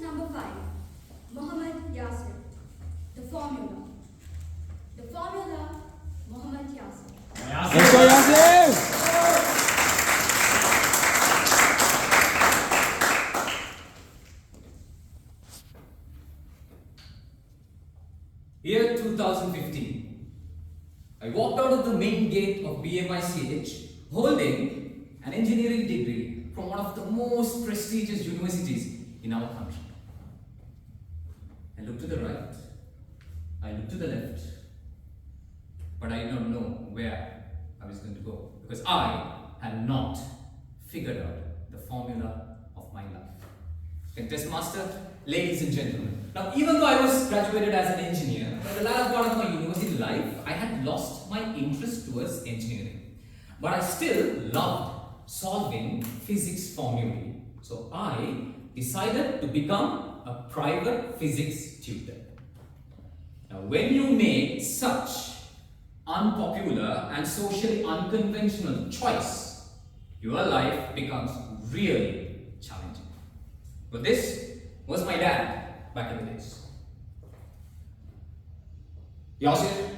number 5. Mohammed Yasir. The formula. The formula, Mohammed Yasir. Let's go, Yasir! Year 2015. I walked out of the main gate of BMICH holding an engineering degree from one of the most prestigious universities in our country. I looked to the right, I looked to the left, but I did not know where I was going to go because I had not figured out the formula of my life. Contest master, ladies and gentlemen. Now, even though I was graduated as an engineer, by the latter part of my university life, I had lost my interest towards engineering. But I still loved solving physics formulae. So I decided to become a private physics tutor. Now, when you make such unpopular and socially unconventional choice, your life becomes really challenging. But this was my dad back in the days. Yasir,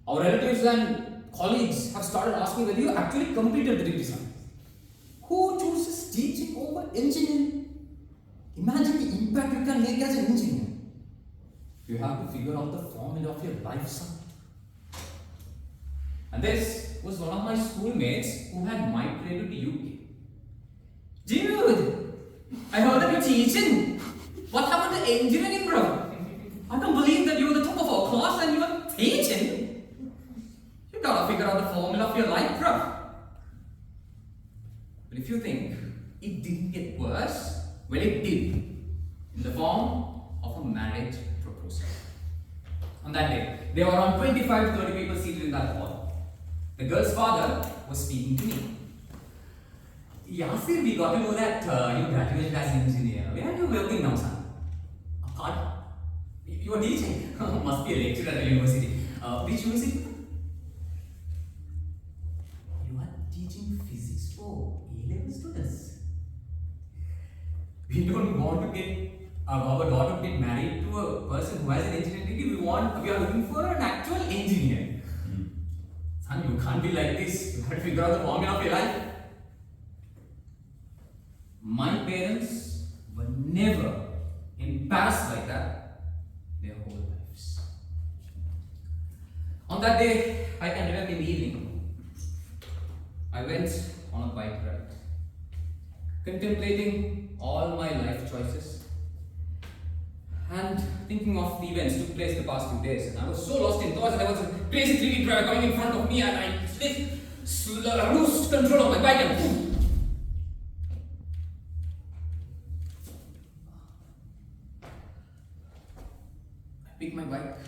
our relatives and colleagues have started asking whether you actually completed the degree science. Who chooses teaching over engineering? Imagine the impact you can make as an engineer. You have to figure out the formula of your life, son. And this was one of my schoolmates who had migrated to UK. Dude, I heard that you're teaching. What happened to engineering, bro? I can't believe that you were the top of our class and you were teaching. You gotta figure out the formula of your life, bro. But if you think it didn't get worse, well, it did. In the form of a marriage proposal. On that day, there were around 25 to 30 people seated in that hall. The girl's father was speaking to me. Yasir, we got to know that you graduated as an engineer. Where are you working now, son? Pardon? You are teaching? Must be a lecturer at a university. Which university? You are teaching physics for A-level students. We don't want to get our daughter to get married to a person who has an engineering degree. We are looking for an actual engineer. Son, you can't be like this. You have to figure out the formula of your life. My parents were never embarrassed like that their whole lives. On that day, I can remember in the evening, I went on a bike ride, contemplating all my life choices and thinking of the events took place the past few days. And I was so lost in thoughts, and there was a crazy 3D driver coming in front of me, and I lost control of my bike and boom. Pick my bike,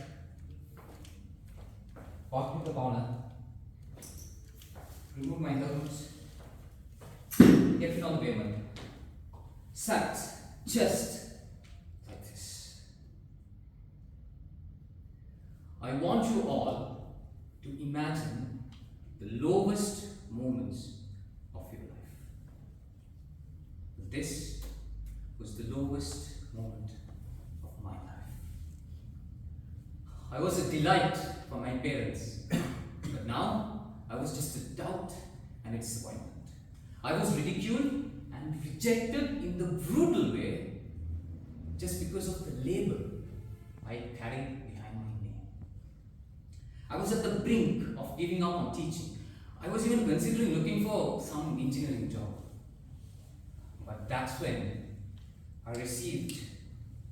walk into the corner, remove my helmet, get it on the pavement, sat just like this. I want you all to imagine the lowest moments of your life. This was the lowest moment of my life. I was a delight for my parents, but now I was just a doubt and a disappointment. I was ridiculed and rejected in the brutal way just because of the label I carried behind my name. I was at the brink of giving up on teaching. I was even considering looking for some engineering job. But that's when I received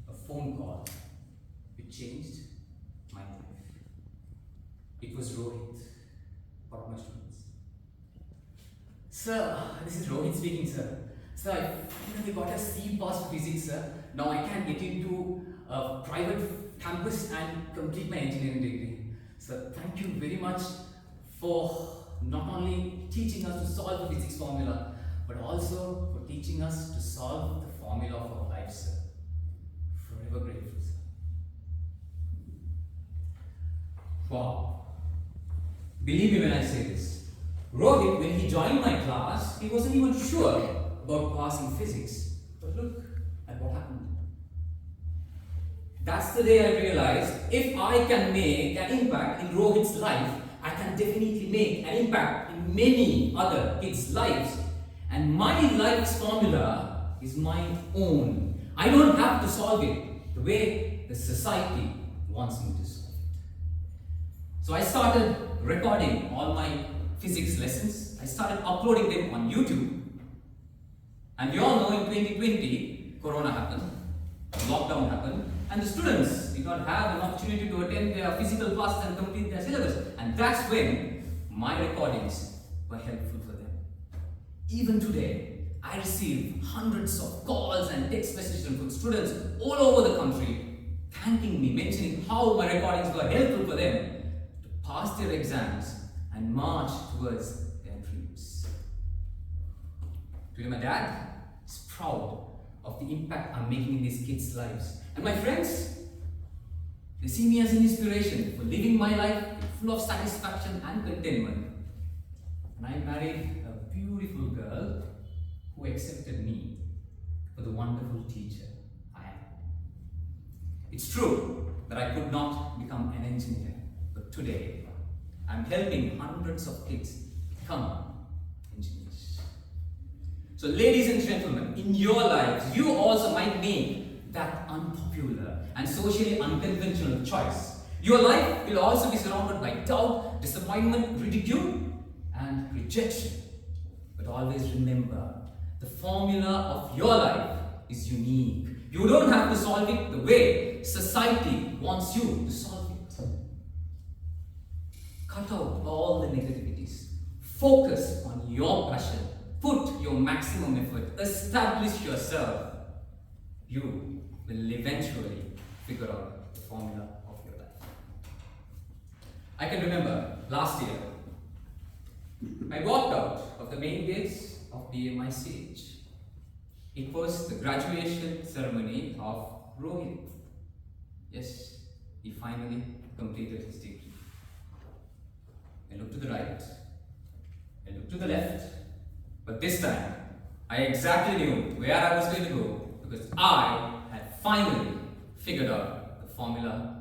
a phone call which changed my life. It was Rohit, one of my students. Sir, this is Rohit speaking, sir. Sir, I finally got a C pass for physics, sir. Now I can get into a private campus and complete my engineering degree. Sir, thank you very much for not only teaching us to solve the physics formula, but also for teaching us to solve the formula of our life, sir. Forever grateful, sir. Wow. Believe me when I say this. Rohit, when he joined my class, he wasn't even sure about passing physics. But look at what happened. That's the day I realized if I can make an impact in Rohit's life, I can definitely make an impact in many other kids' lives. And my life's formula is my own. I don't have to solve it the way the society wants me to solve it. So I started recording all my physics lessons. I started uploading them on YouTube. And you all know in 2020, Corona happened, lockdown happened, and the students did not have an opportunity to attend their physical classes and complete their syllabus. And that's when my recordings were helpful for them. Even today, I receive hundreds of calls and text messages from students all over the country thanking me, mentioning how my recordings were helpful for them to pass their exams and march towards their dreams. Today, my dad is proud of the impact I'm making in these kids' lives. And my friends, they see me as an inspiration for living my life full of satisfaction and contentment. And I married a beautiful girl who accepted me for the wonderful teacher I am. It's true that I could not become an engineer, but today I'm helping hundreds of kids become engineers. So, ladies and gentlemen, in your lives, you also might make that unpopular and socially unconventional choice. Your life will also be surrounded by doubt, disappointment, ridicule, and rejection. But always remember, the formula of your life is unique. You don't have to solve it the way society wants you to solve it. Cut out all the negativities. Focus on your passion. Put your maximum effort. Establish yourself. You will eventually figure out the formula of your life. I can remember last year, I walked out of the main gates of BMICH. It was the graduation ceremony of Rohit. Yes, he finally completed his degree. I looked to the right, I looked to the left, but this time I exactly knew where I was going to go because I had finally figured out the formula